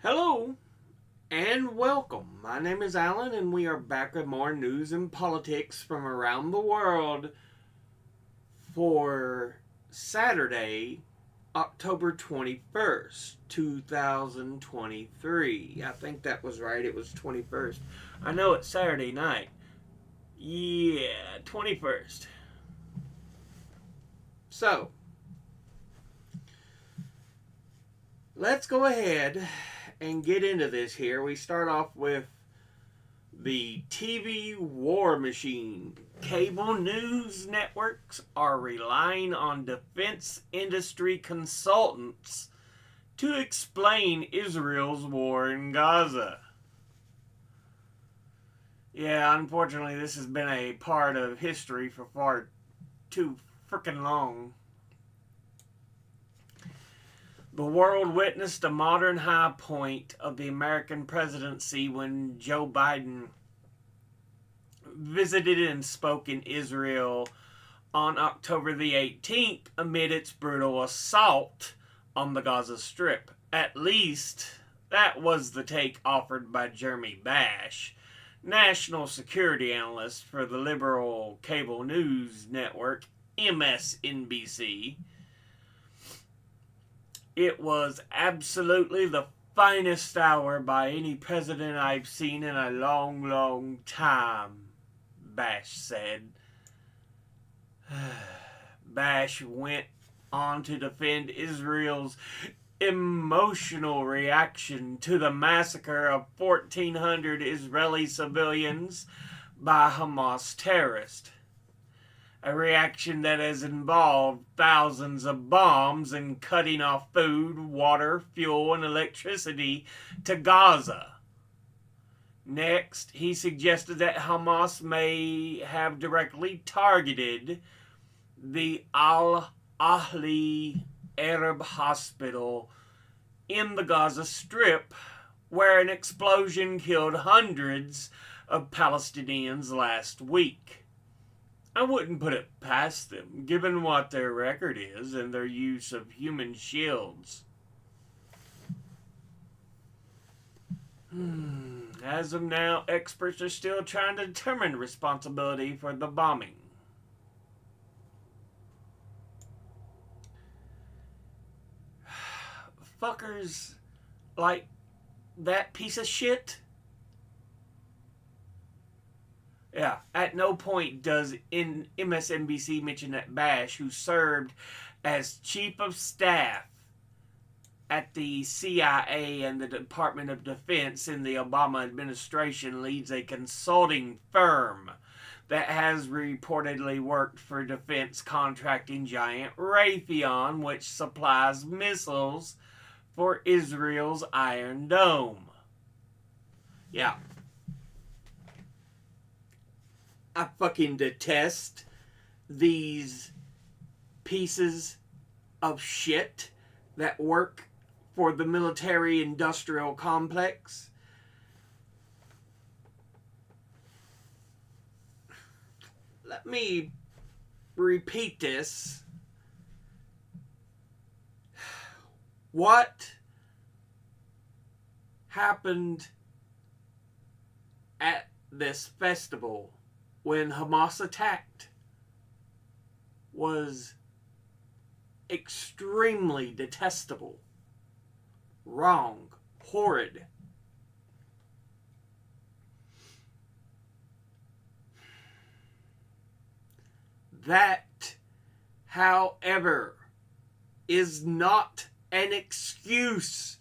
Hello and welcome. My name is Alan, and we are back with more news and politics from around the world for Saturday, October 21st, 2023. I think that was right. It was 21st. I know it's Saturday night. Yeah, 21st. So, let's go ahead and get into this here. We start off with the TV war machine. Cable news networks are relying on defense industry consultants to explain Israel's war in Gaza. Yeah, unfortunately, this has been a part of history for far too freaking long. The world witnessed a modern high point of the American presidency when Joe Biden visited and spoke in Israel on October the 18th amid its brutal assault on the Gaza Strip. At least, that was the take offered by Jeremy Bash, national security analyst for the liberal cable news network MSNBC. It was absolutely the finest hour by any president I've seen in a long, long time, Bash said. Bash went on to defend Israel's emotional reaction to the massacre of 1,400 Israeli civilians by Hamas terrorists. A reaction that has involved thousands of bombs and cutting off food, water, fuel, and electricity to Gaza. Next, he suggested that Hamas may have directly targeted the Al-Ahli Arab Hospital in the Gaza Strip, where an explosion killed hundreds of Palestinians last week. I wouldn't put it past them, given what their record is and their use of human shields. As of now, experts are still trying to determine responsibility for the bombing. Fuckers like that piece of shit. Yeah, at no point does MSNBC mention that Bash, who served as chief of staff at the CIA and the Department of Defense in the Obama administration, leads a consulting firm that has reportedly worked for defense contracting giant Raytheon, which supplies missiles for Israel's Iron Dome. Yeah. I fucking detest these pieces of shit that work for the military industrial complex. Let me repeat this. What happened at this festival when Hamas attacked was extremely detestable, wrong, horrid. That, however, is not an excuse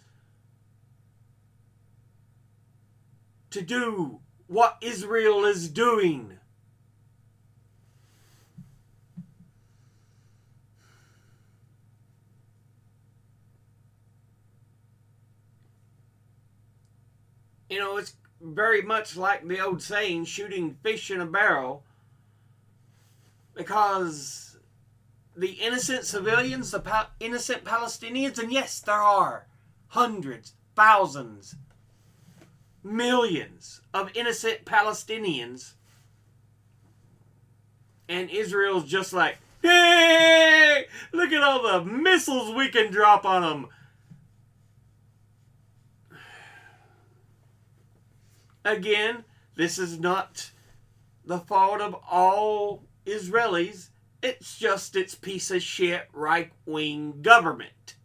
to do what Israel is doing. You know, it's very much like the old saying, shooting fish in a barrel, because the innocent civilians, the innocent Palestinians, and yes, there are hundreds, thousands, millions of innocent Palestinians, and Israel's just like, hey, look at all the missiles we can drop on them. Again, this is not the fault of all Israelis. It's just its piece of shit right-wing government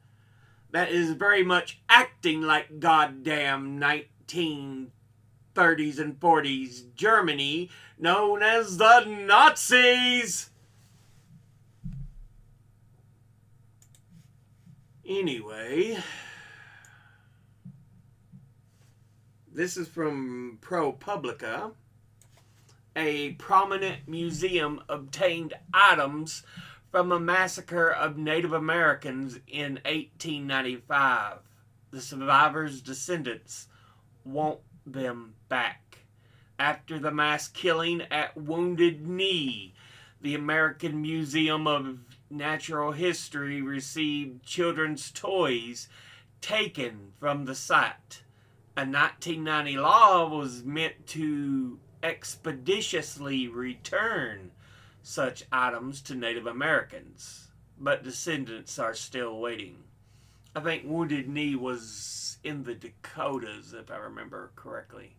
that is very much acting like goddamn 1930s and 40s Germany, known as the Nazis. Anyway, this is from ProPublica. A prominent museum obtained items from a massacre of Native Americans in 1895. The survivors' descendants want them back. After the mass killing at Wounded Knee, the American Museum of Natural History received children's toys taken from the site. A 1990 law was meant to expeditiously return such items to Native Americans, but descendants are still waiting. I think Wounded Knee was in the Dakotas, if I remember correctly.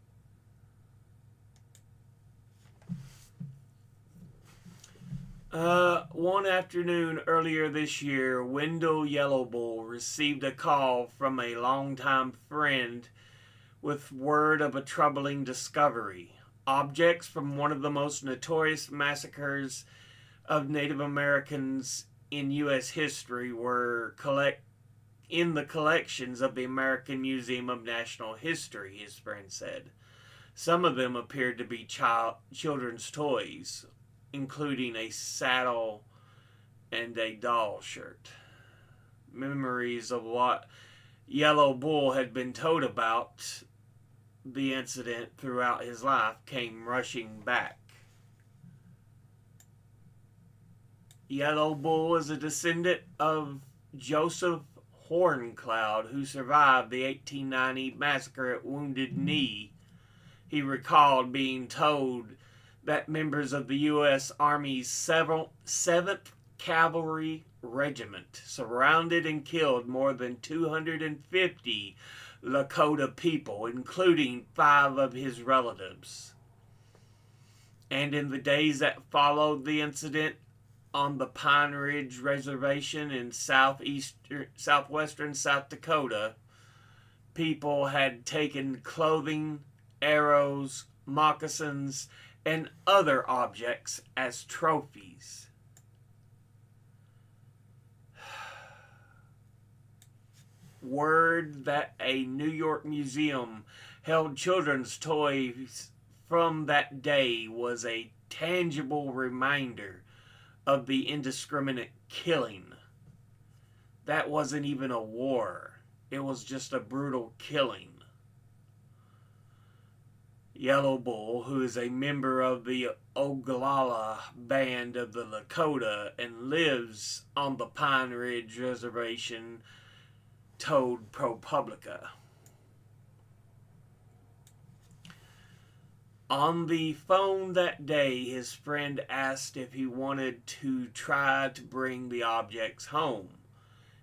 One afternoon earlier this year, Wendell Yellowbull received a call from a longtime friend with word of a troubling discovery. Objects from one of the most notorious massacres of Native Americans in U.S. history were in the collections of the American Museum of Natural History, his friend said. Some of them appeared to be children's toys, including a saddle and a doll shirt. Memories of what Yellowbull had been told about the incident throughout his life came rushing back. Yellowbull is a descendant of Joseph Horncloud, who survived the 1890 massacre at Wounded Knee. He recalled being told that members of the U.S. Army's 7th Cavalry Regiment surrounded and killed more than 250 Lakota people, including 5 of his relatives. And in the days that followed the incident on the Pine Ridge Reservation in southwestern South Dakota, people had taken clothing, arrows, moccasins, and other objects as trophies. Word that a New York museum held children's toys from that day was a tangible reminder of the indiscriminate killing. That wasn't even a war. It was just a brutal killing. Yellowbull, who is a member of the Oglala band of the Lakota and lives on the Pine Ridge Reservation, told ProPublica. On the phone that day, his friend asked if he wanted to try to bring the objects home.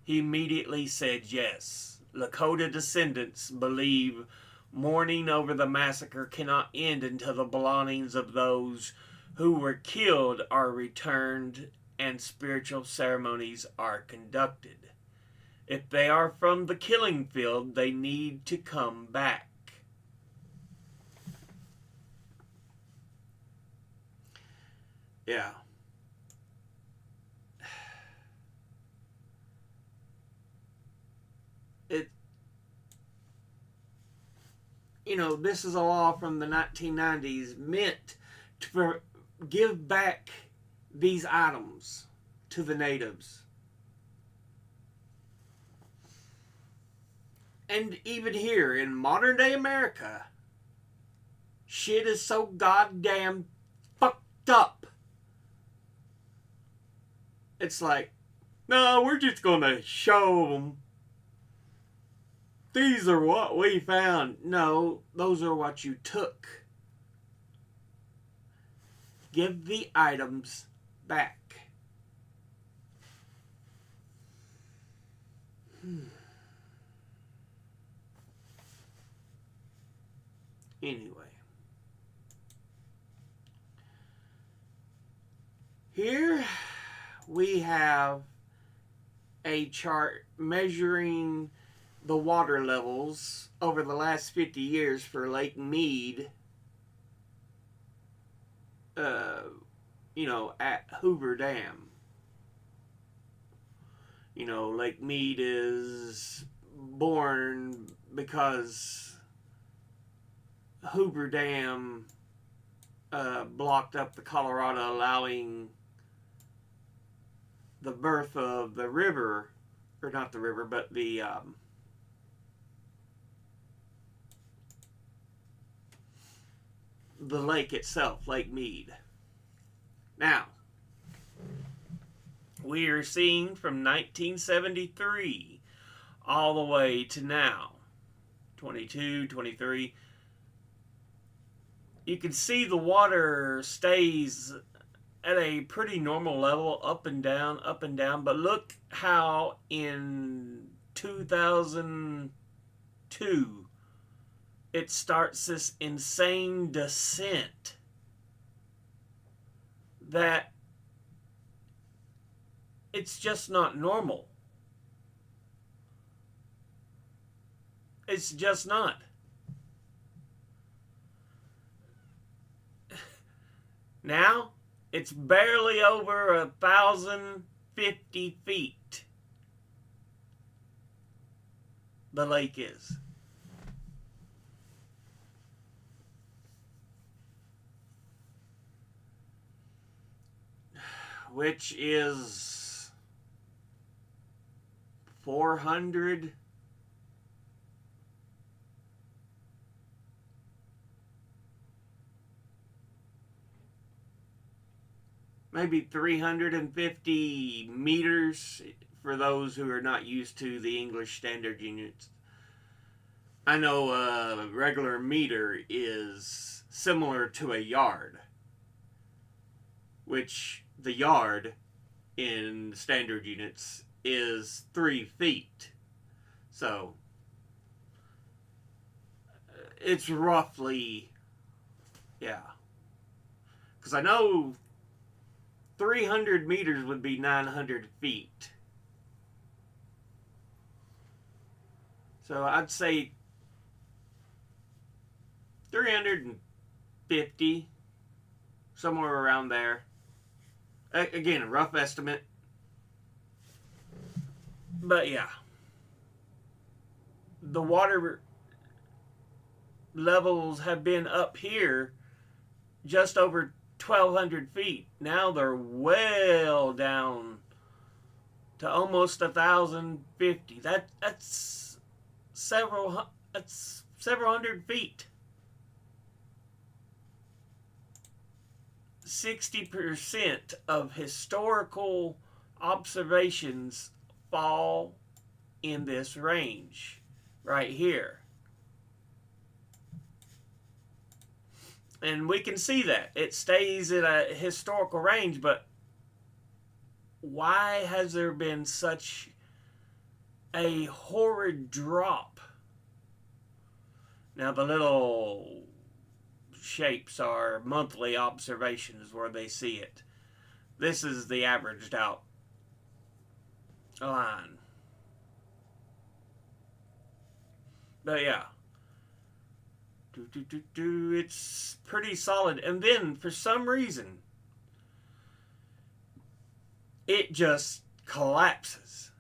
He immediately said yes. Lakota descendants believe mourning over the massacre cannot end until the belongings of those who were killed are returned and spiritual ceremonies are conducted. If they are from the killing field, they need to come back. Yeah. This is a law from the 1990s meant to give back these items to the natives. And even here in modern day America, shit is so goddamn fucked up. It's like, no, we're just gonna show them. These are what we found. No, those are what you took. Give the items back. Anyway. Here we have a chart measuring the water levels over the last 50 years for Lake Mead, at Hoover Dam. Lake Mead is born because Hoover Dam blocked up the Colorado, allowing the birth of the river, or not the river, but the lake itself, Lake Mead. Now, we are seeing from 1973 all the way to now, 22, 23. You can see the water stays at a pretty normal level, up and down, but look how in 2002 it starts this insane descent that it's just not normal. It's just not. Now, it's barely over 1,050 feet. The lake is. Which is 400 maybe 350 meters for those who are not used to the English standard units. I know a regular meter is similar to a yard, which the yard in standard units is 3 feet. So it's roughly, yeah. Because I know 300 meters would be 900 feet. So I'd say 350, somewhere around there. Again, a rough estimate. But yeah. The water levels have been up here just over 1,200 feet. Now they're well down to almost 1,050. That's several hundred feet. 60% of historical observations fall in this range right here. And we can see that. It stays in a historical range, but why has there been such a horrid drop? Now, the little shapes are monthly observations where they see it. This is the averaged out line. But yeah. It's pretty solid. And then, for some reason, it just collapses.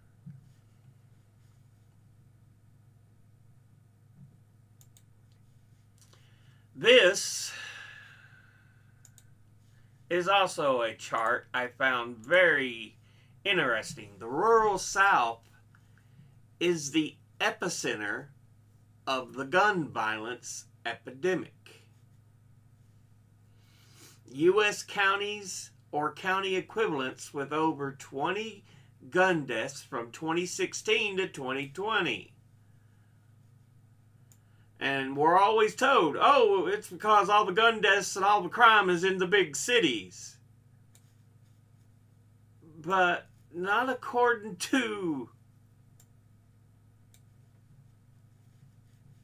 This is also a chart I found very interesting. The rural South is the epicenter of the gun violence epidemic. U.S. counties or county equivalents with over 20 gun deaths from 2016 to 2020. And we're always told, oh, it's because all the gun deaths and all the crime is in the big cities. But not according to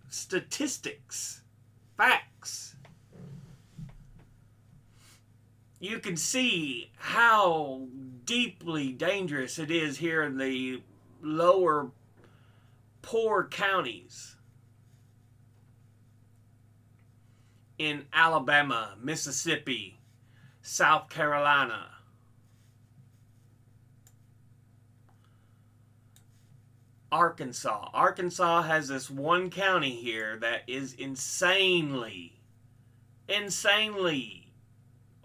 statistics, facts. You can see how deeply dangerous it is here in the lower poor counties in Alabama, Mississippi, South Carolina. Arkansas. Arkansas has this one county here that is insanely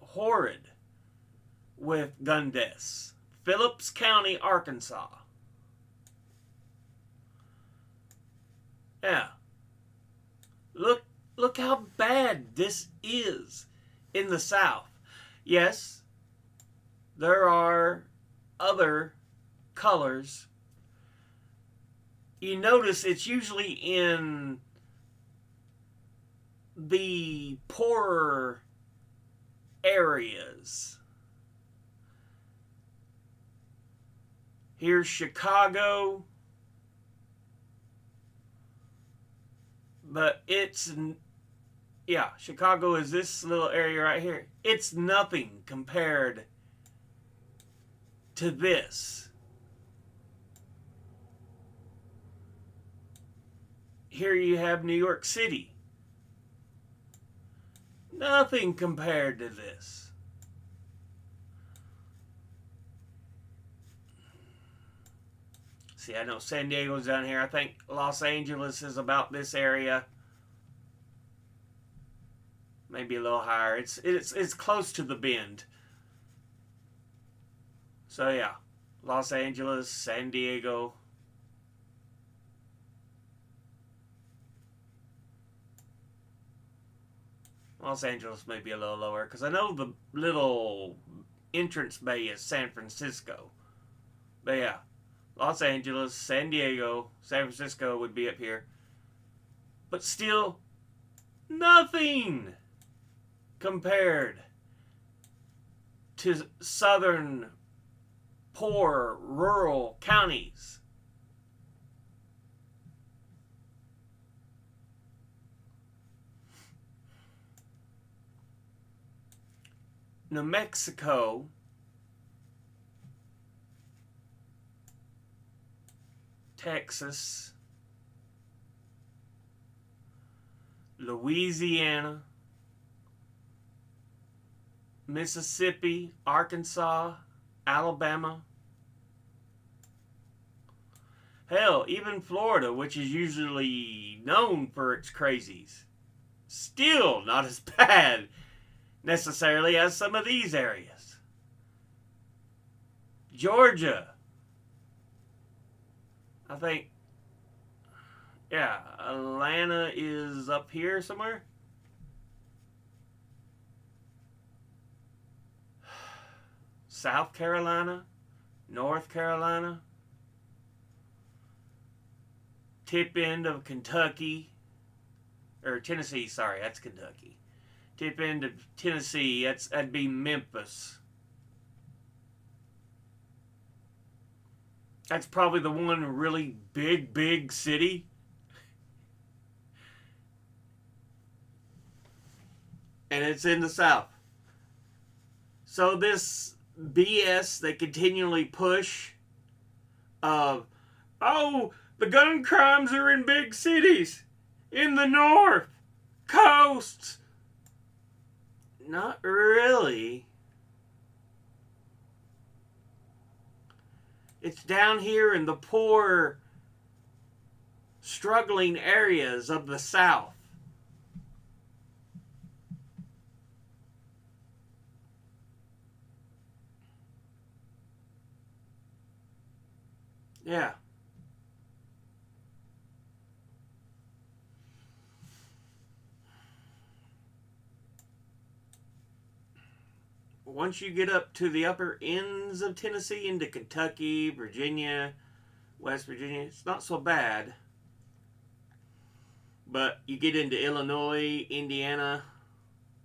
horrid with gun deaths. Phillips County, Arkansas. Yeah. Look how bad this is in the South. Yes, there are other colors. You notice it's usually in the poorer areas. Here's Chicago. But it's, yeah, Chicago is this little area right here. It's nothing compared to this. Here you have New York City. Nothing compared to this. See, I know San Diego's down here. I think Los Angeles is about this area. Maybe a little higher. It's close to the bend. So yeah, Los Angeles, San Diego. Los Angeles may be a little lower because I know the little entrance bay is San Francisco. But yeah, Los Angeles, San Diego, San Francisco would be up here. But still, nothing compared to southern, poor, rural counties. New Mexico, Texas, Louisiana, Mississippi, Arkansas, Alabama. Hell, even Florida, which is usually known for its crazies, still not as bad necessarily as some of these areas. Georgia, I think, yeah, Atlanta is up here somewhere. South Carolina, North Carolina, tip end of Kentucky, or Tennessee, sorry, that's Kentucky. Tip end of Tennessee, that'd be Memphis. That's probably the one really big city. And it's in the South. So this BS they continually push of, oh, the gun crimes are in big cities, in the North, coasts. Not really. It's down here in the poor, struggling areas of the South. Yeah. Once you get up to the upper ends of Tennessee into Kentucky, Virginia, West Virginia, it's not so bad. But you get into Illinois, Indiana,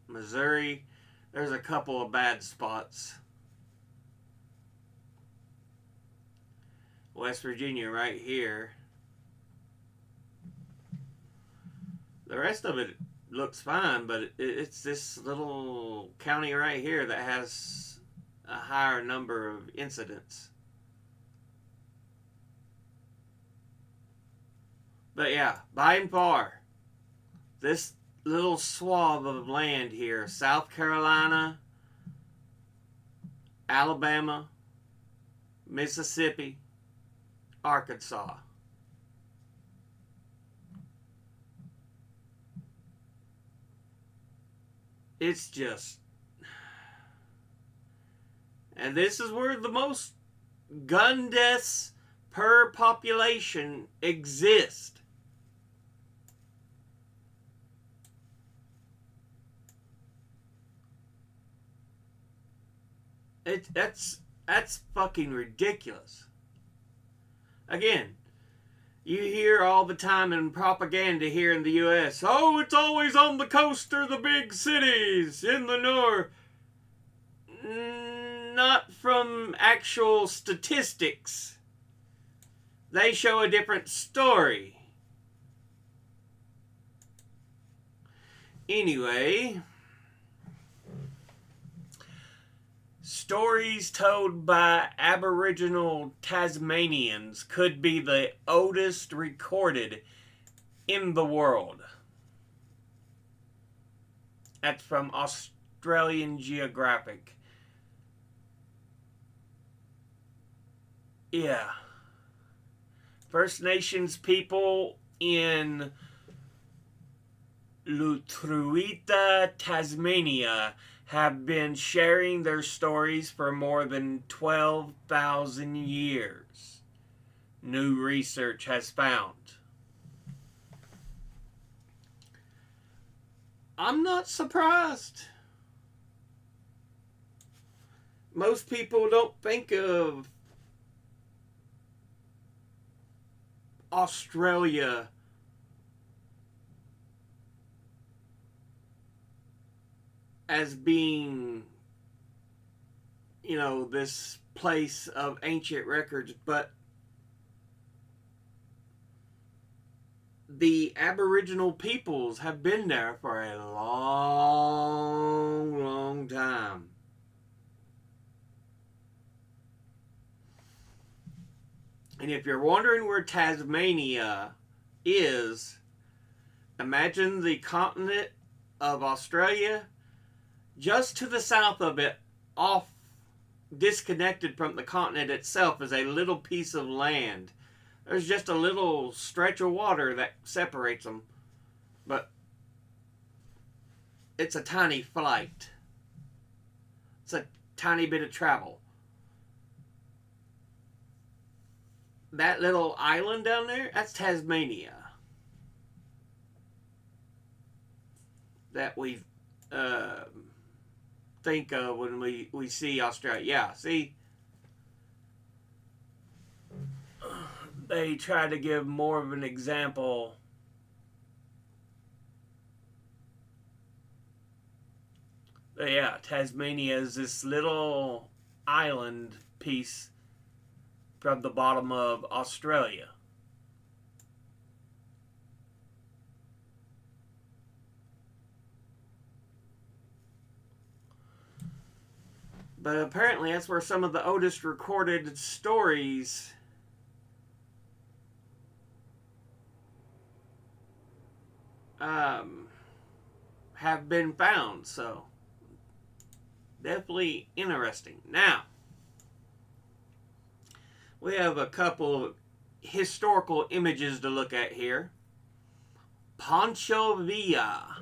Missouri, there's a couple of bad spots. West Virginia right here. The rest of it looks fine, but it's this little county right here that has a higher number of incidents. But yeah, by and far, this little swath of land here, South Carolina, Alabama, Mississippi, Arkansas. It's just. And this is where the most gun deaths per population exist. That's fucking ridiculous. Again, you hear all the time in propaganda here in the US, oh, it's always on the coast or the big cities in the north. Not from actual statistics. They show a different story. Anyway, stories told by Aboriginal Tasmanians could be the oldest recorded in the world. That's from Australian Geographic. Yeah. First Nations people in Lutruwita, Tasmania have been sharing their stories for more than 12,000 years, new research has found. I'm not surprised. Most people don't think of Australia as being, this place of ancient records, but the Aboriginal peoples have been there for a long, long time. And if you're wondering where Tasmania is, imagine the continent of Australia. Just to the south of it, off, disconnected from the continent itself, is a little piece of land. There's just a little stretch of water that separates them. But it's a tiny flight. It's a tiny bit of travel. That little island down there, that's Tasmania. That we think of when we see Australia. Yeah, see? They try to give more of an example. But yeah, Tasmania is this little island piece from the bottom of Australia. But apparently that's where some of the oldest recorded stories have been found. So, definitely interesting. Now, we have a couple of historical images to look at here. Pancho Villa,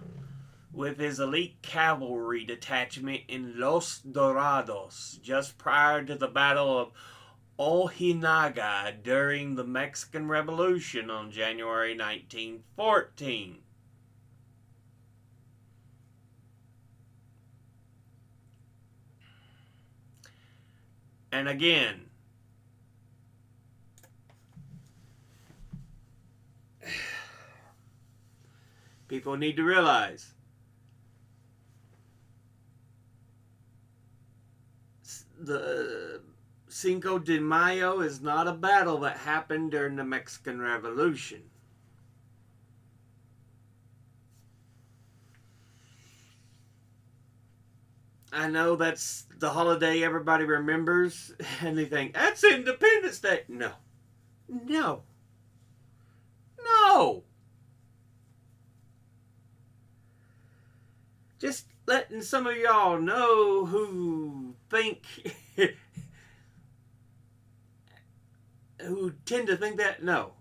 with his elite cavalry detachment in Los Dorados, just prior to the Battle of Ojinaga during the Mexican Revolution on January 1914. And again, people need to realize the Cinco de Mayo is not a battle that happened during the Mexican Revolution. I know that's the holiday everybody remembers, and they think, that's Independence Day. No. No. No. Just letting some of y'all know who think, who tend to think that, no.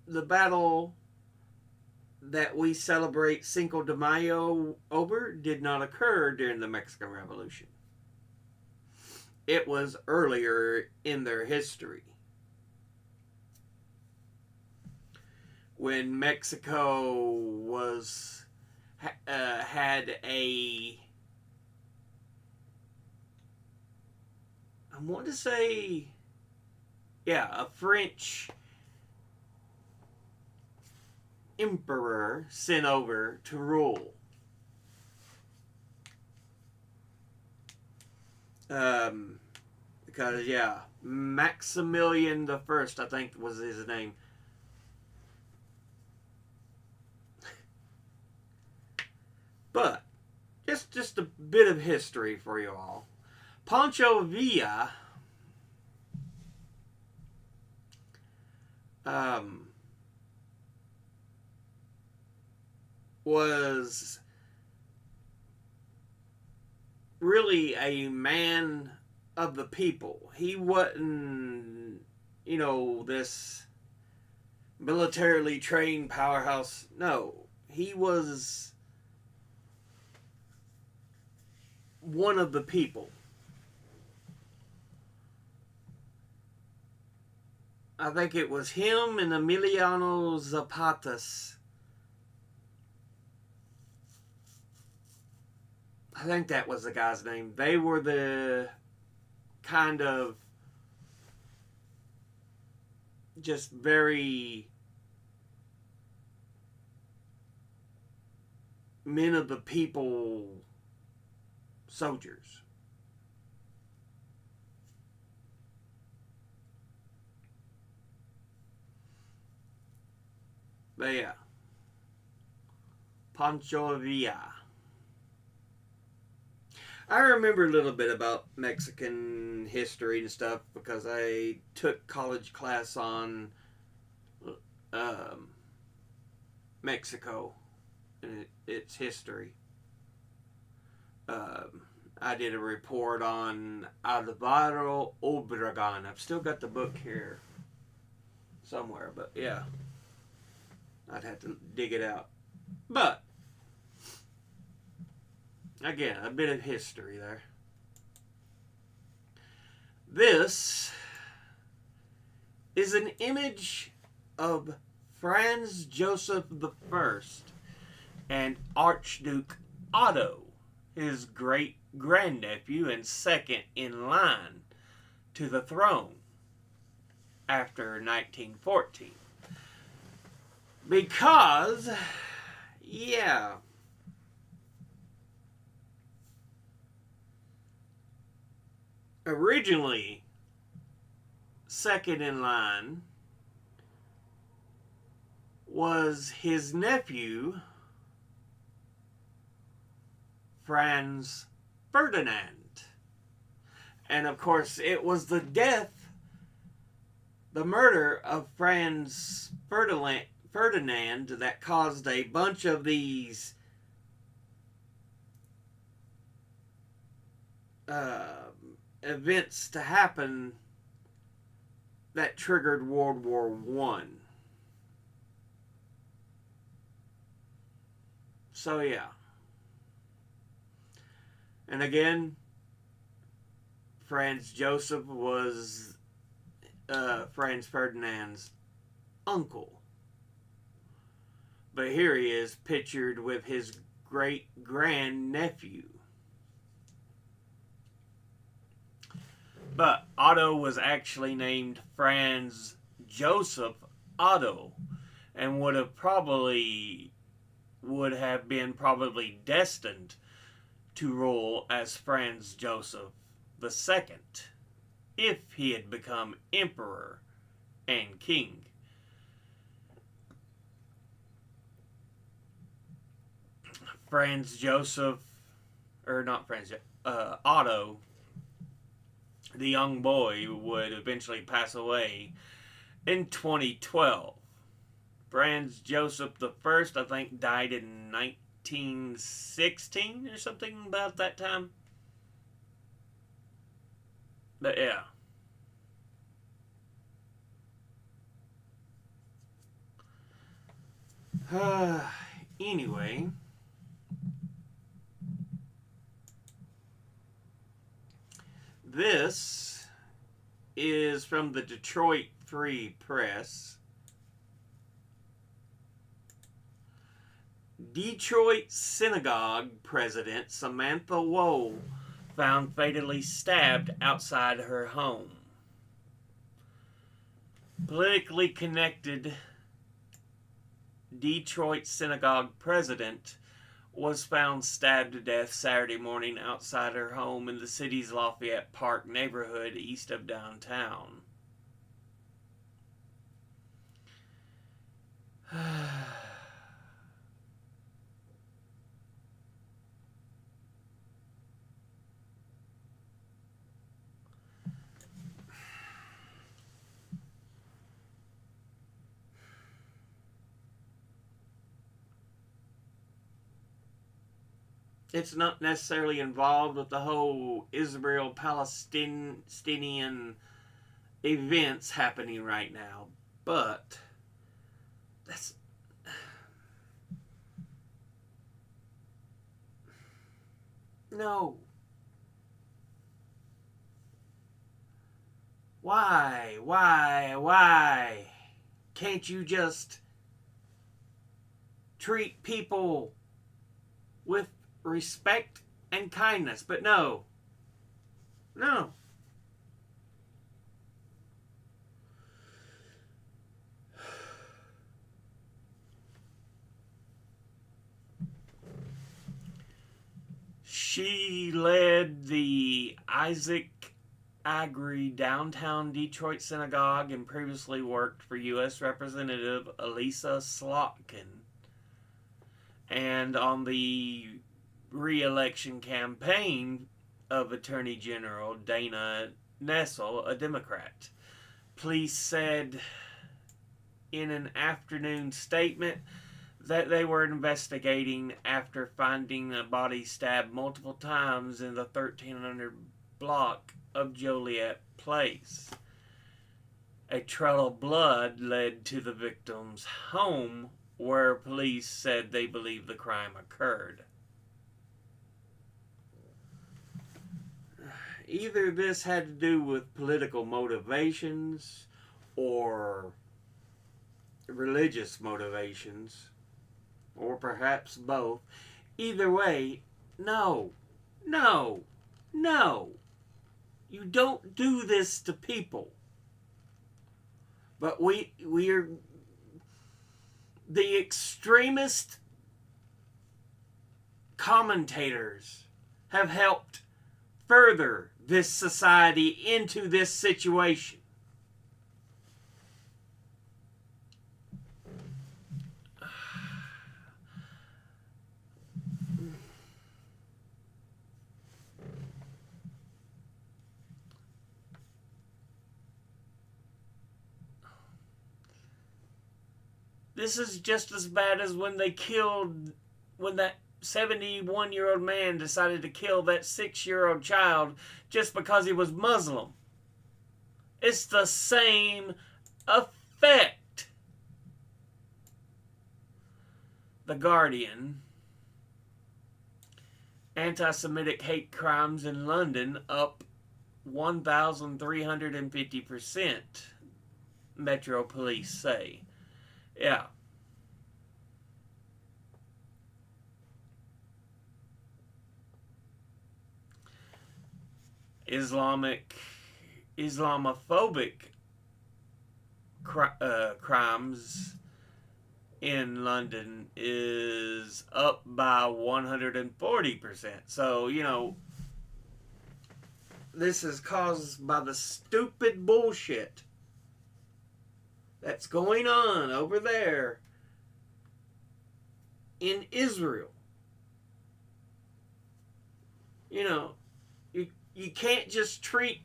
The battle that we celebrate Cinco de Mayo over did not occur during the Mexican Revolution. It was earlier in their history, when Mexico was had a, I want to say, yeah, a French emperor sent over to rule. Because, yeah, Maximilian the First, I think, was his name. But just a bit of history for you all. Pancho Villa was really a man of the people. He wasn't, this militarily trained powerhouse. No, he was one of the people. I think it was him and Emiliano Zapatas. I think that was the guy's name. They were the kind of just very men of the people soldiers. But yeah, Pancho Villa. I remember a little bit about Mexican history and stuff because I took college class on Mexico and its history. I did a report on Alvaro Obregon. I've still got the book here somewhere, but yeah, I'd have to dig it out. But again, a bit of history there. This is an image of Franz Joseph I and Archduke Otto, his great grandnephew and second in line to the throne after 1914. Because, yeah, originally second in line was his nephew, Franz Ferdinand. And of course, it was the murder of Franz Ferdinand that caused a bunch of these events to happen that triggered World War One. So yeah. And again, Franz Joseph was Franz Ferdinand's uncle. But here he is pictured with his great-grandnephew. But Otto was actually named Franz Joseph Otto, and would have been destined to rule as Franz Joseph II if he had become emperor and king. Franz Joseph, or not Franz, Otto, the young boy, would eventually pass away in 2012. Franz Joseph the First, I think, died in 1916 or something about that time. But yeah. Anyway, this is from the Detroit Free Press. Detroit synagogue president Samantha Woe found fatally stabbed outside her home. Politically connected Detroit synagogue president was found stabbed to death Saturday morning outside her home in the city's Lafayette Park neighborhood east of downtown. It's not necessarily involved with the whole Israel-Palestinian events happening right now, but that's no. Why can't you just treat people with respect and kindness? But no. She led the Isaac Agri downtown Detroit synagogue and previously worked for U.S. Representative Elisa Slotkin and on the re-election campaign of Attorney General Dana Nessel, a Democrat. Police said in an afternoon statement that they were investigating after finding a body stabbed multiple times in the 1300 block of Joliet Place. A trail of blood led to the victim's home, where police said they believe the crime occurred. Either this had to do with political motivations or religious motivations, or perhaps both. Either way, no. You don't do this to people. But we are the extremist commentators have helped further this society into this situation. This is just as bad as when that 71-year-old man decided to kill that 6-year-old child just because he was Muslim. It's the same effect. The Guardian. Anti-Semitic hate crimes in London up 1,350%, Metro Police say. Yeah. Islamophobic crimes in London is up by 140%. So, this is caused by the stupid bullshit that's going on over there in Israel. You know, you can't just treat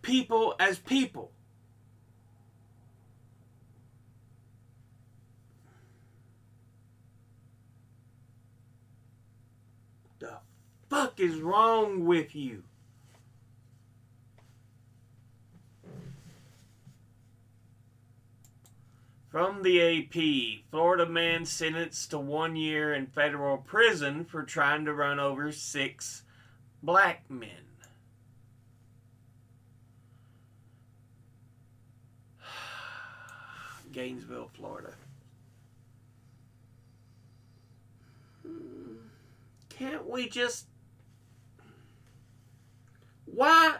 people as people. The fuck is wrong with you? From the AP, Florida man sentenced to 1 year in federal prison for trying to run over 6 black men. Gainesville, Florida. Can't we just... Why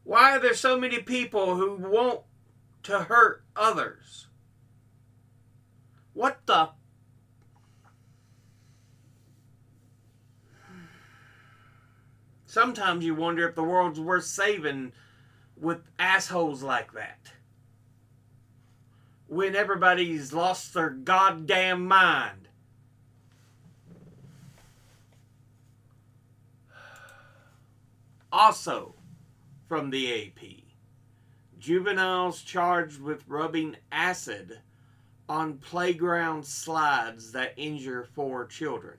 are there so many people who want to hurt others? What the... Sometimes you wonder if the world's worth saving with assholes like that. When everybody's lost their goddamn mind. Also, from the AP, juveniles charged with rubbing acid on playground slides that injure 4 children.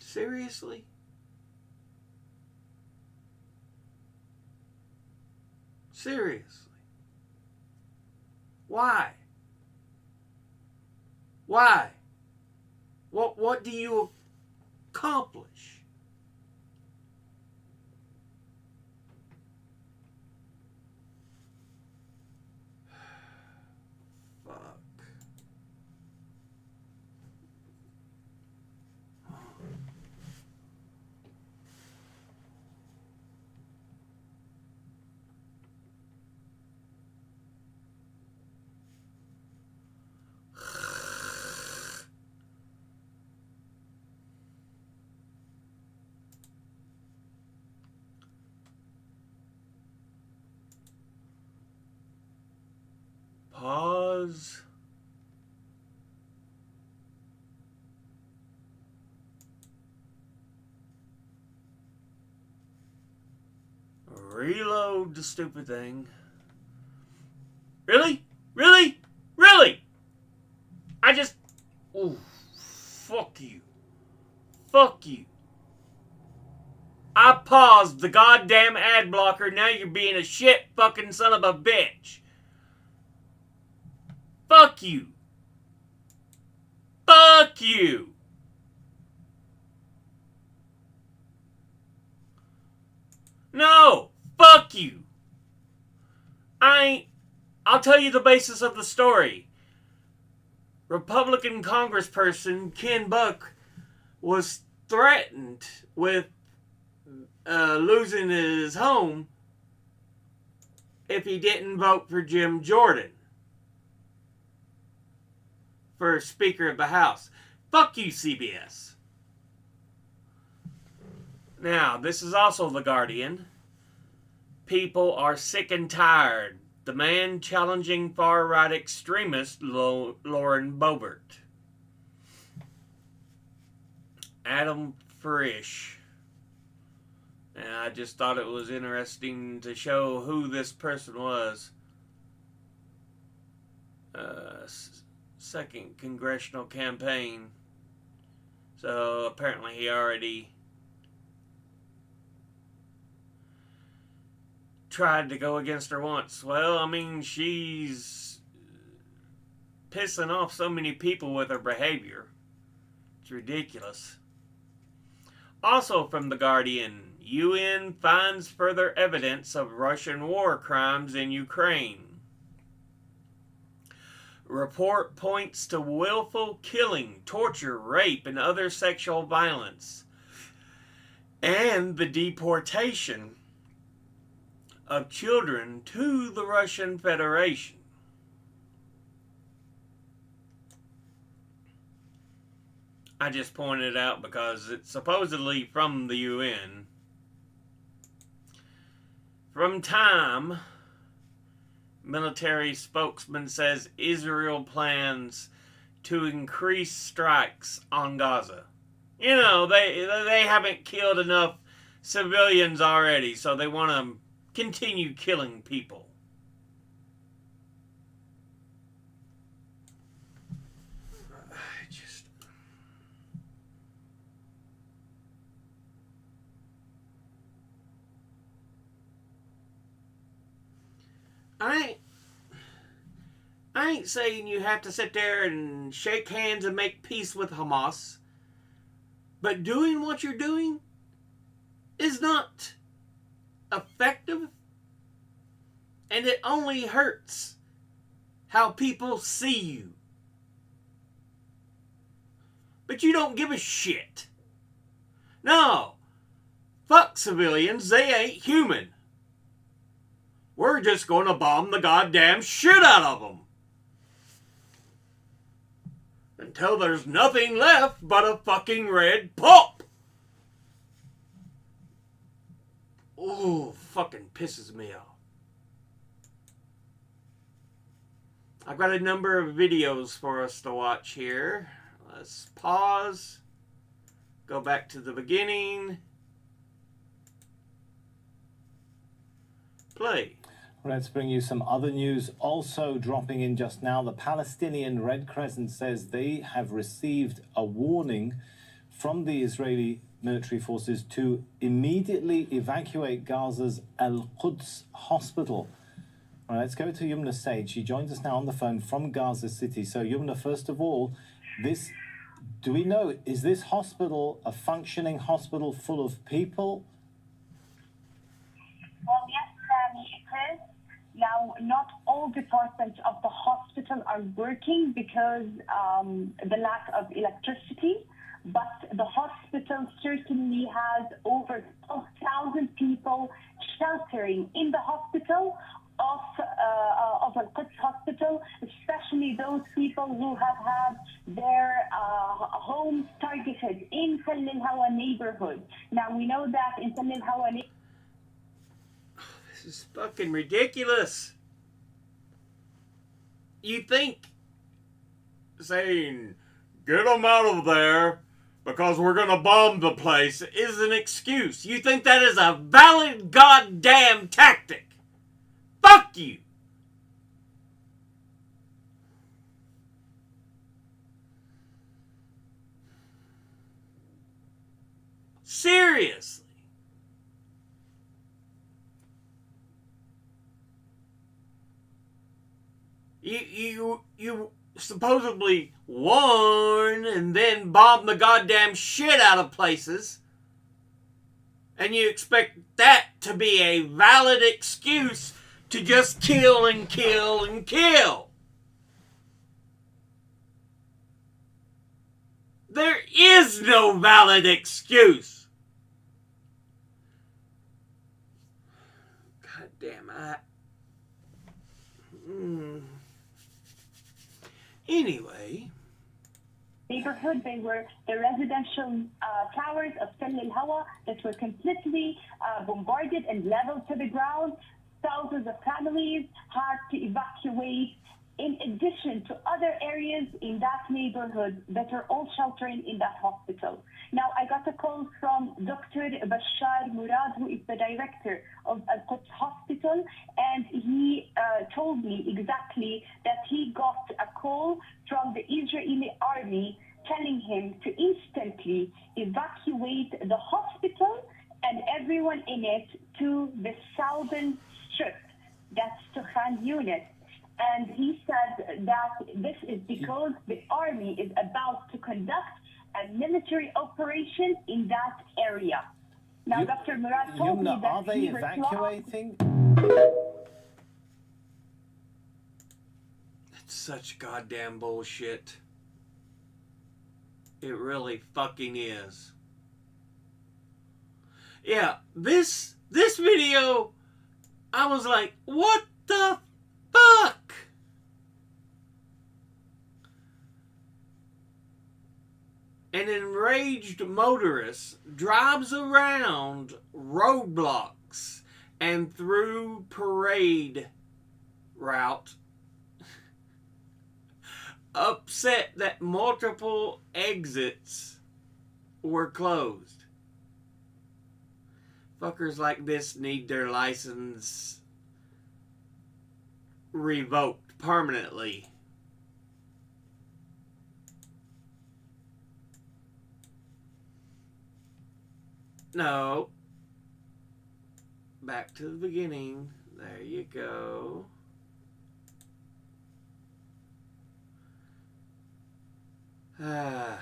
Seriously? Seriously? Why? Why? What do you accomplish? Fuck. Pause. Reload the stupid thing. Really? Really? Really? I just... Ooh. Fuck you. Fuck you. I paused the goddamn ad blocker. Now you're being a shit fucking son of a bitch. Fuck you. Fuck you. No. Fuck you. I'll tell you the basis of the story. Republican Congressperson Ken Buck was threatened with losing his home if he didn't vote for Jim Jordan for Speaker of the House. Fuck you, CBS. Now, this is also The Guardian. People are sick and tired. The man challenging far-right extremist Lauren Boebert. Adam Frisch. And I just thought it was interesting to show who this person was. Second congressional campaign. So apparently he already tried to go against her once. Well, I mean, she's pissing off so many people with her behavior. It's ridiculous. Also from The Guardian, UN finds further evidence of Russian war crimes in Ukraine. Report points to willful killing, torture, rape, and other sexual violence, and the deportation of children to the Russian Federation. I just pointed it out because it's supposedly from the UN. From Time, military spokesman says Israel plans to increase strikes on Gaza. You know, they haven't killed enough civilians already, so they want to continue killing people. I ain't saying you have to sit there and shake hands and make peace with Hamas, but doing what you're doing is not effective, and it only hurts how people see you. But you don't give a shit. No. Fuck civilians, they ain't human. We're just going to bomb the goddamn shit out of them. Until there's nothing left but a fucking red pulp. Ooh, fucking pisses me off. I've got a number of videos for us to watch here. Let's pause. Go back to the beginning. Play. Let's bring you some other news also dropping in just now. The Palestinian Red Crescent says they have received a warning from the Israeli military forces to immediately evacuate Gaza's Al-Quds hospital. All right, let's go to Yumna Said. She joins us now on the phone from Gaza City. So Yumna, first of all, do we know, is this hospital a functioning hospital full of people? Well, yes, it is. Now, not all departments of the hospital are working because the lack of electricity, but the hospital certainly has over 12,000 people sheltering in the hospital of Al-Quds Hospital, especially those people who have had their homes targeted in Tell El-Hawa neighborhood. Now, we know that in Tell El-Hawa neighborhood, this is fucking ridiculous. You think saying, get them out of there because we're going to bomb the place is an excuse. You think that is a valid goddamn tactic. Fuck you. Seriously. You supposedly warn and then bomb the goddamn shit out of places, and you expect that to be a valid excuse to just kill and kill and kill. There is no valid excuse. God damn it. Anyway. Neighborhood, they were the residential towers of Tell El-Hawa that were completely bombarded and leveled to the ground. Thousands of families had to evacuate, in addition to other areas in that neighborhood that are all sheltering in that hospital. Now, I got a call from Dr. Bashar Murad, who is the director of Al-Quds Hospital, and he told me exactly that he got a call from the Israeli army telling him to instantly evacuate the hospital and everyone in it to the southern strip, that's to Khan Yunis. And he said that this is because the army is about to conduct a military operation in that area. Now, Dr. Murad told me that are they evacuating? It's such goddamn bullshit. It really fucking is. Yeah, this video, I was like, what the fuck? An enraged motorist drives around roadblocks and through parade route, upset that multiple exits were closed. Fuckers like this need their license revoked permanently. No. Back to the beginning. There you go. Ah.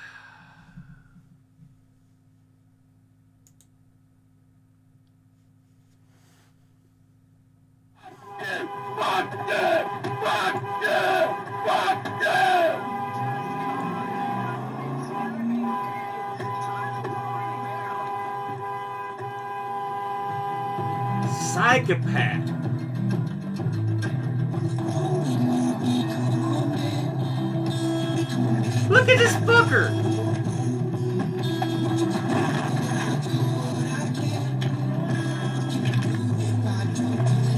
Psychopath. Look at this fucker.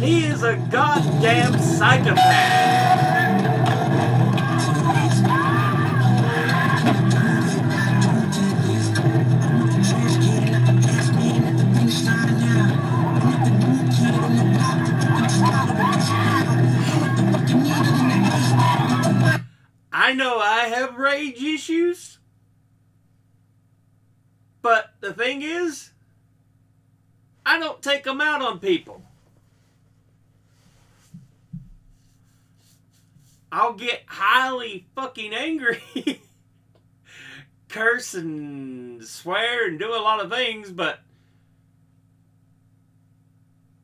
He is a goddamn psychopath. I know I have rage issues, but the thing is, I don't take them out on people. I'll get highly fucking angry, curse and swear and do a lot of things, but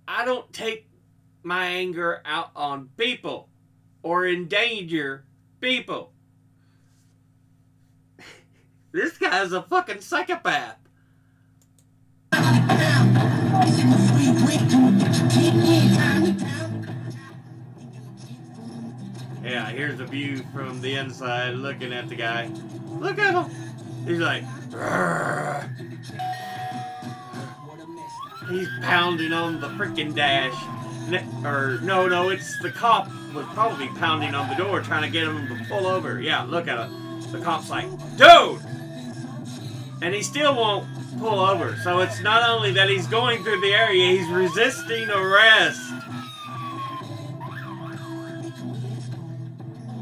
I don't take my anger out on people or endanger people. This guy's a fucking psychopath. Yeah, here's a view from the inside looking at the guy. Look at him. He's like, "Rrr." He's pounding on the freaking dash. Or, no, it's the cop was probably pounding on the door trying to get him to pull over. Yeah, look at it. The cop's like, dude! And he still won't pull over. So it's not only that he's going through the area, he's resisting arrest.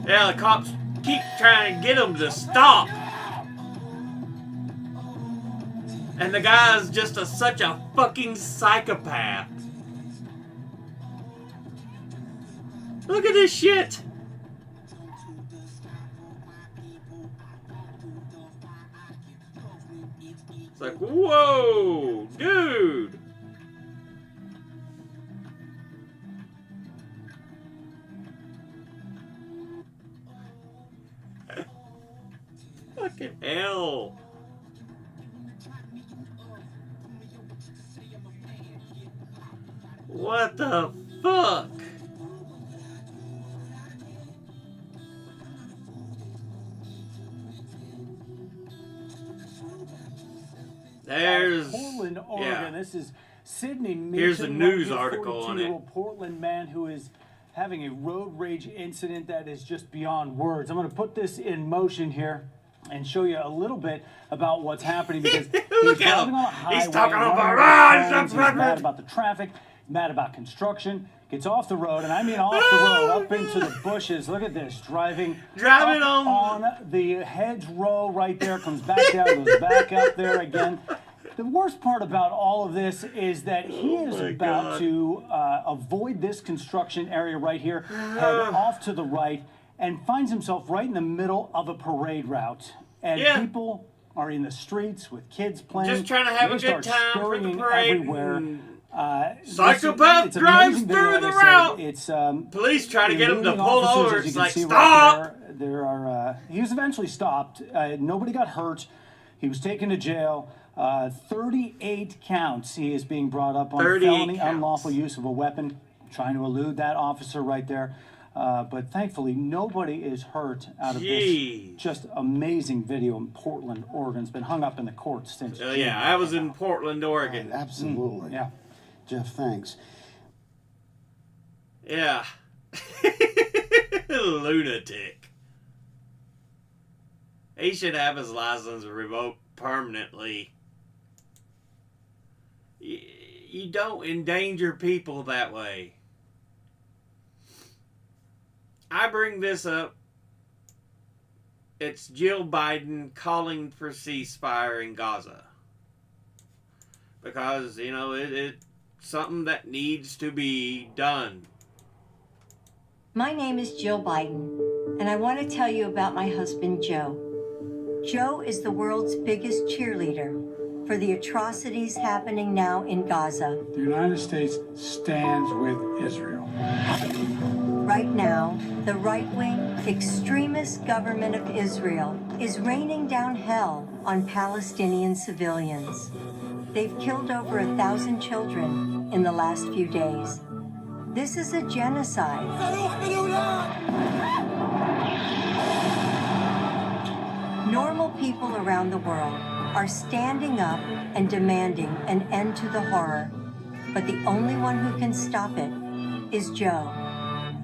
Yeah, the cops keep trying to get him to stop. And the guy's just such a fucking psychopath. Look at this shit. It's like, whoa, dude. Fucking hell. What the fuck? There's Portland, Oregon. yeah. This is Sydney Mason. Here's a news right here, article on it. 42-year-old Portland man who is having a road rage incident that is just beyond words. I'm going to put this in motion here and show you a little bit about what's happening because he's driving on a highway. He's talking about he's mad about the traffic, mad about construction. Gets off the road, and I mean off the road, up into the bushes. Look at this, driving on the hedgerow right there, comes back down, goes back up there again. The worst part about all of this is that he is about to avoid this construction area right here, head off to the right, and finds himself right in the middle of a parade route. And people are in the streets with kids playing. Just trying to have a good time for the parade. Everywhere. Psychopath drives through the route. It's police try to get him to pull over. It's like, stop! There are. He was eventually stopped. Nobody got hurt. He was taken to jail. 38 counts. He is being brought up on felony unlawful use of a weapon, trying to elude that officer right there. But thankfully, nobody is hurt out of this just amazing video in Portland, Oregon. It's been hung up in the courts since. Yeah, I was in Portland, Oregon. Absolutely. Yeah. Jeff, thanks. Yeah. Lunatic. He should have his license revoked permanently. You don't endanger people that way. I bring this up. It's Jill Biden calling for ceasefire in Gaza. Because, you know, it's something that needs to be done. My name is Jill Biden, and I want to tell you about my husband, Joe. Joe is the world's biggest cheerleader for the atrocities happening now in Gaza. The United States stands with Israel. Right now, the right-wing extremist government of Israel is raining down hell on Palestinian civilians. They've killed over 1,000 children in the last few days. This is a genocide. Normal people around the world are standing up and demanding an end to the horror. But the only one who can stop it is Joe.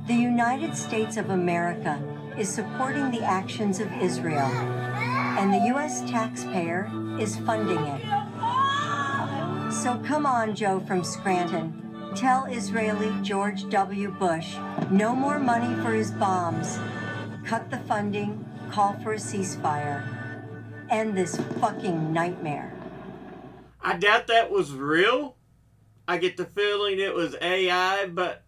The United States of America is supporting the actions of Israel, and the U.S. taxpayer is funding it. So come on, Joe from Scranton. Tell Israeli George W. Bush no more money for his bombs. Cut the funding, call for a ceasefire. End this fucking nightmare. I doubt that was real. I get the feeling it was AI, but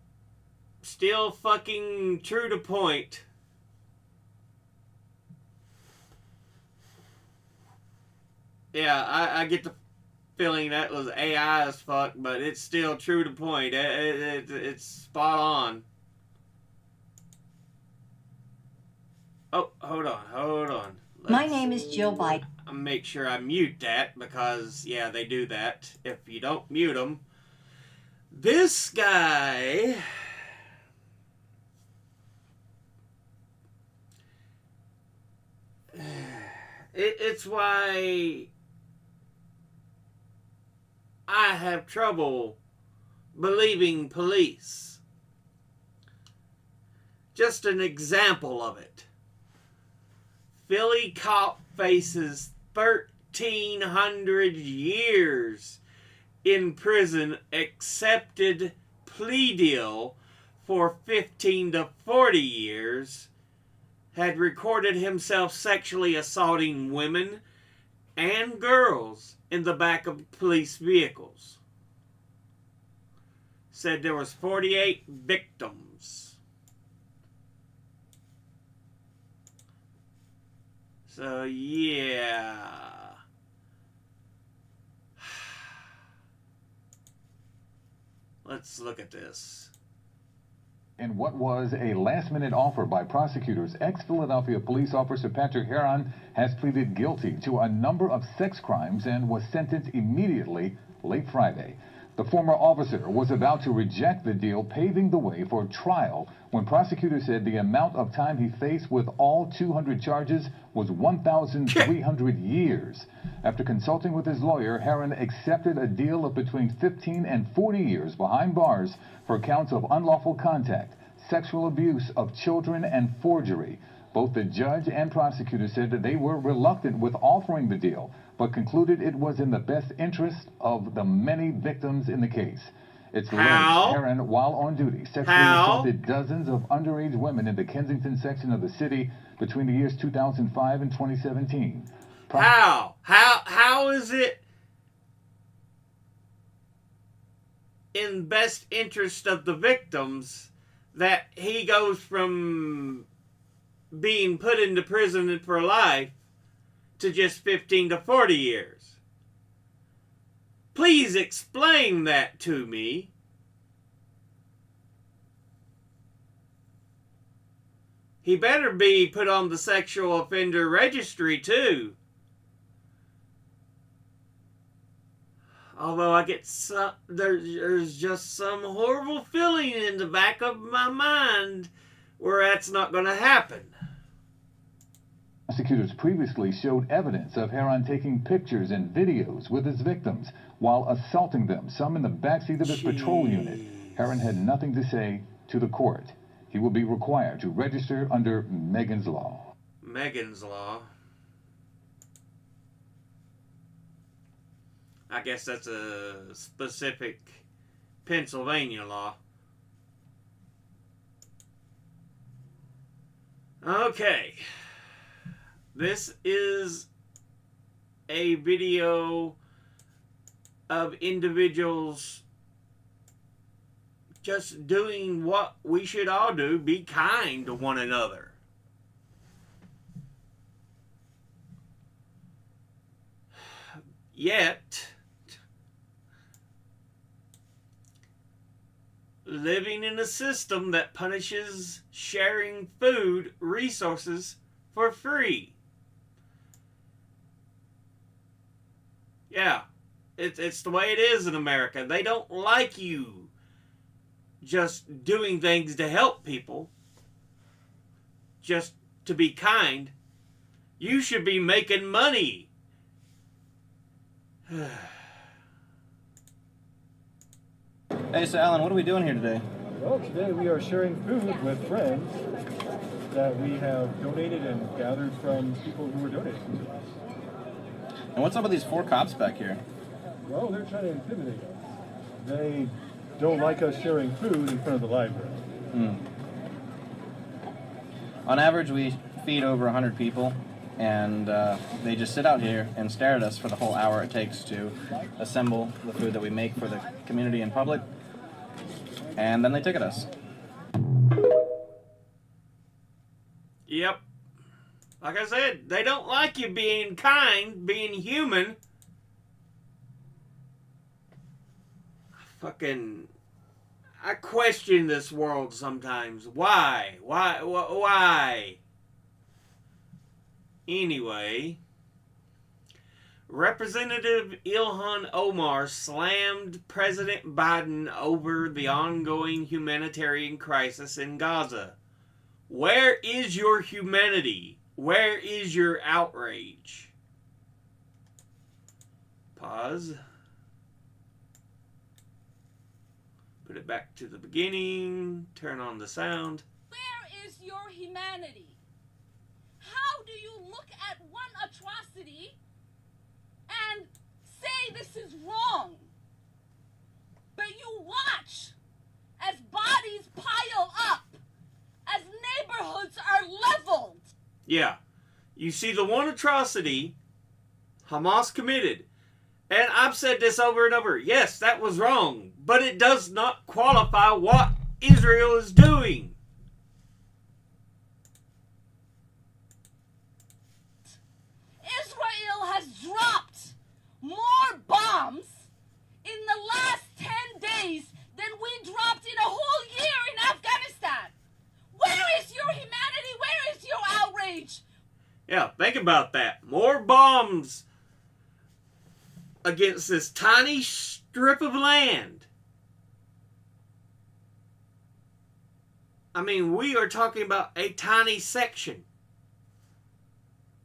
still fucking true to point. Yeah, I get the feeling that was AI as fuck, but it's still true to point. It's spot on. Oh, hold on. My name is Jill Biden. I'll make sure I mute that because, yeah, they do that. If you don't mute them. This guy... It's why I have trouble believing police. Just an example of it. Philly cop faces 1,300 years in prison, accepted plea deal for 15 to 40 years, had recorded himself sexually assaulting women and girls in the back of police vehicles. Said there was 48 victims. So, yeah. Let's look at this. In what was a last-minute offer by prosecutors, ex-Philadelphia police officer Patrick Heron has pleaded guilty to a number of sex crimes and was sentenced immediately late Friday. The former officer was about to reject the deal, paving the way for trial when prosecutors said the amount of time he faced with all 200 charges was 1,300 years. After consulting with his lawyer, Heron accepted a deal of between 15 and 40 years behind bars for counts of unlawful contact, sexual abuse of children, and forgery. Both the judge and prosecutor said that they were reluctant with offering the deal, but concluded it was in the best interest of the many victims in the case. It's alleged Heron, while on duty, sexually assaulted dozens of underage women in the Kensington section of the city between the years 2005 and 2017. How is it in best interest of the victims that he goes from being put into prison for life to just 15 to 40 years? Please explain that to me. He better be put on the sexual offender registry too. Although I get some, there's just some horrible feeling in the back of my mind where that's not going to happen. Prosecutors previously showed evidence of Heron taking pictures and videos with his victims while assaulting them, some in the backseat of his patrol unit. Heron had nothing to say to the court. He will be required to register under Megan's Law. Megan's Law. I guess that's a specific Pennsylvania law. Okay. This is a video of individuals just doing what we should all do, be kind to one another. Yet, living in a system that punishes sharing food resources for free. Yeah, it's the way it is in America. They don't like you just doing things to help people, just to be kind. You should be making money. Hey, so Alan, what are we doing here today? Well, today we are sharing food with friends that we have donated and gathered from people who were donating to us. And what's up with these 4 cops back here? Well, they're trying to intimidate us. They don't like us sharing food in front of the library. On average, we feed over 100 people, and they just sit out here and stare at us for the whole hour it takes to assemble the food that we make for the community and public, and then they ticket us. Yep. Like I said, they don't like you being kind, being human. I question this world sometimes. Why? Why? Anyway, Representative Ilhan Omar slammed President Biden over the ongoing humanitarian crisis in Gaza. Where is your humanity? Where is your outrage? Pause. Put it back to the beginning. Turn on the sound. Where is your humanity? How do you look at one atrocity and say this is wrong? But you watch as bodies pile up, as neighborhoods are leveled. Yeah. You see the one atrocity Hamas committed. And I've said this over and over. Yes, that was wrong. But it does not qualify what Israel is doing. Israel has dropped more bombs in the last 10 days than we dropped in a whole year in Afghanistan. Where is your humanity? Where is your outrage? Yeah, think about that. More bombs against this tiny strip of land. I mean, we are talking about a tiny section.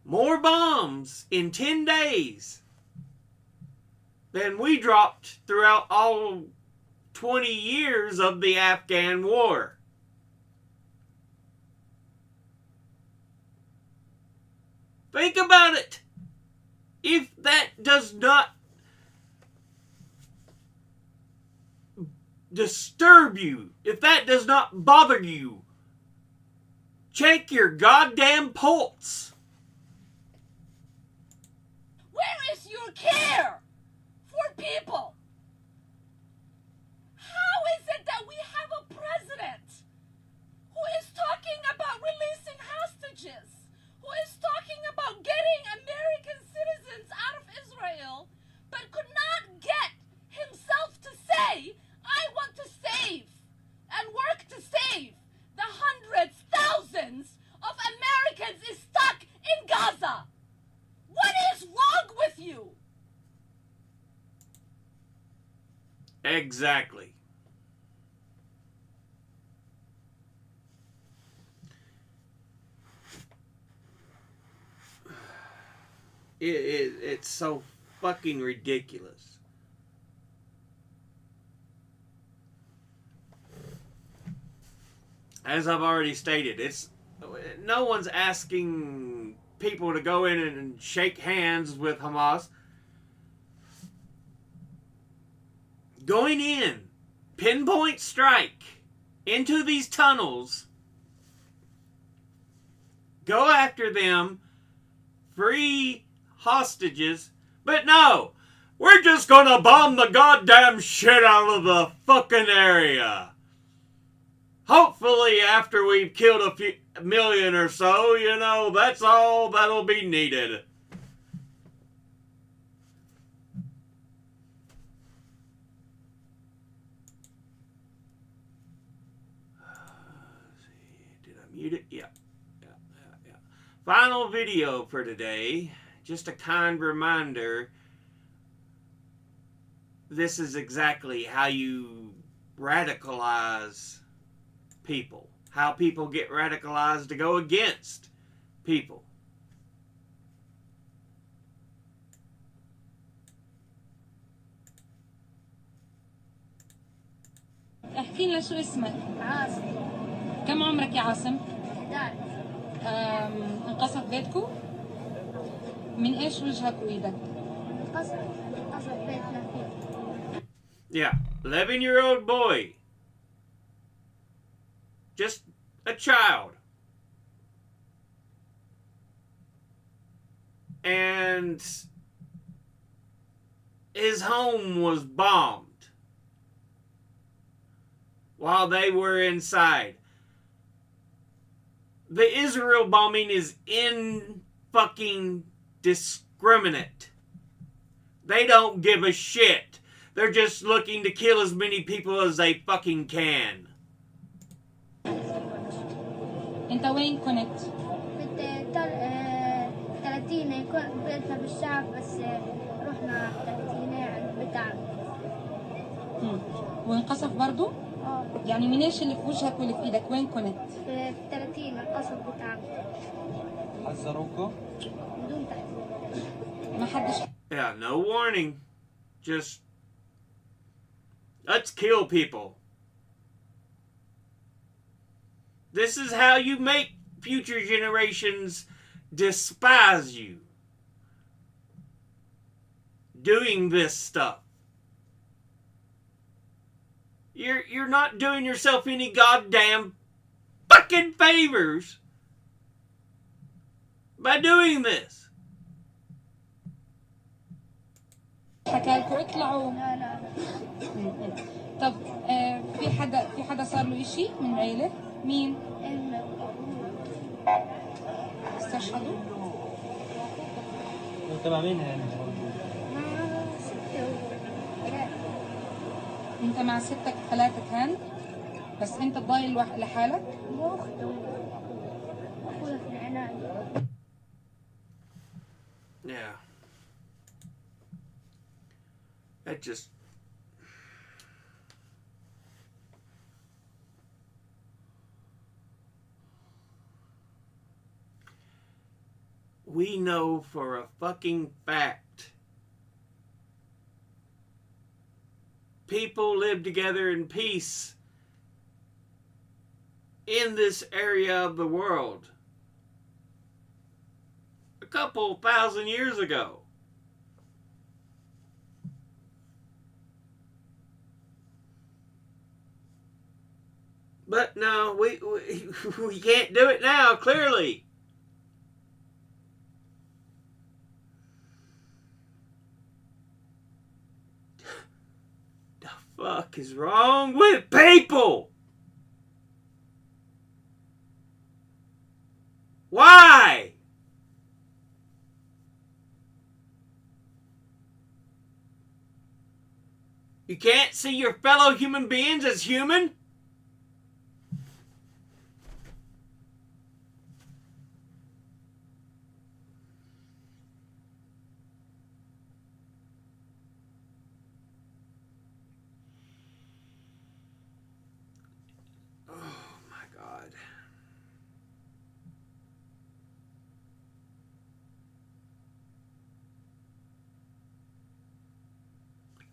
More bombs in 10 days than we dropped throughout all 20 years of the Afghan war. Think about it. If that does not disturb you, if that does not bother you, check your goddamn pulse. Where is your care for people? How is it that we have a president who is talking about releasing hostages, who is talking about getting American citizens out of Israel, but could not get himself to say, I want to save and work to save the hundreds, thousands of Americans is stuck in Gaza? What is wrong with you? Exactly. It's so fucking ridiculous. as I've already stated, no one's asking people to go in and shake hands with Hamas. Going in, pinpoint strike into these tunnels, go after them, free hostages, but no, we're just gonna bomb the goddamn shit out of the fucking area. Hopefully after we've killed a million or so, you know, that's all that'll be needed. Did I mute it? Yeah. Final video for today. Just a kind reminder. This is exactly how you radicalize people. How people get radicalized to go against people. احكي لنا شو اسمك؟ عاصم. كم عمرك يا عاصم؟ 11. انقصف بيتكو؟ من ايش وجهك وايدك؟ انقصف بيتنا فيه. Yeah, 11-year-old boy. Just a child. And his home was bombed while they were inside. The Israel bombing is fucking discriminate. They don't give a shit. They're just looking to kill as many people as they fucking can. انت وين كنت؟ كنت 30 كنت بيتنا بالشعب بس رحنا 30 عند بيت عمي. وانقصف برضو؟ يعني من ايش اللي في وجهك واللي في ايدك؟ وين كنت؟ في 30 انقصف بيت عمي. حذروكوا؟ بدون تحذير. ما حدش. Yeah, no warning. Just let's kill people. This is how you make future generations despise you. Doing this stuff. You're not doing yourself any goddamn fucking favors by doing this. حكى لكم اطلعوا. لا لا. طب في حدا صار له إشي من عيلة؟ مين؟ استشهدوا؟ تبع مين هنا؟ مع 6 و3. انت مع ستك 3 كان؟ بس انت ضايل لحالك؟ واخته واخويا في العناية. Yeah. That just... We know for a fucking fact people live together in peace in this area of the world a couple thousand years ago. But no, we can't do it now, clearly. The fuck is wrong with people? Why? You can't see your fellow human beings as human?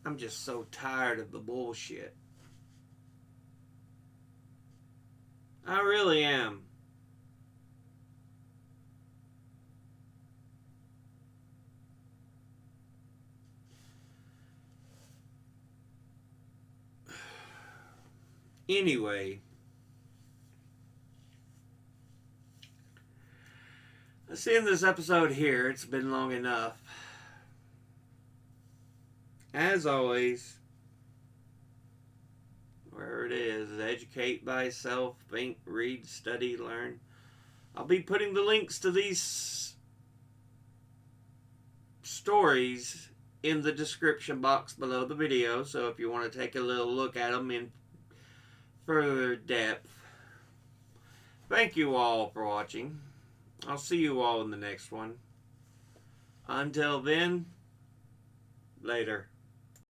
I'm just so tired of the bullshit. I really am. Anyway, let's end this episode here. It's been long enough. As always, where it is, educate thyself, think, read, study, learn. I'll be putting the links to these stories in the description box below the video, so if you want to take a little look at them in further depth. Thank you all for watching. I'll see you all in the next one. Until then, later.